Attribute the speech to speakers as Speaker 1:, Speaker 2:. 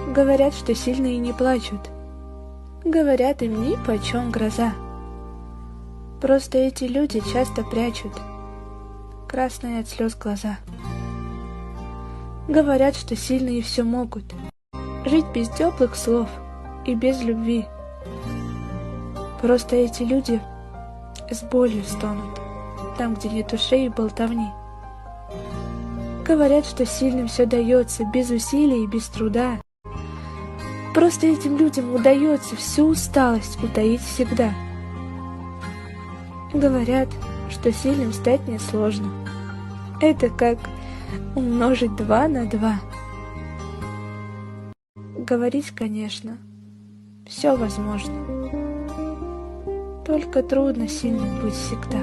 Speaker 1: Говорят, что сильные не плачут. Говорят, им нипочем гроза. Просто эти люди часто прячут красные от слез глаза. Говорят, что сильные все могут, жить без теплых слов и без любви. Просто эти люди с болью стонут, там, где нет ушей и болтовни. Говорят, что сильным все дается, без усилий и без труда. Просто этим людям удается всю усталость утаить всегда. Говорят, что сильным стать несложно. Это как умножить 2 на 2. Говорить, конечно, все возможно. Только трудно сильным быть всегда.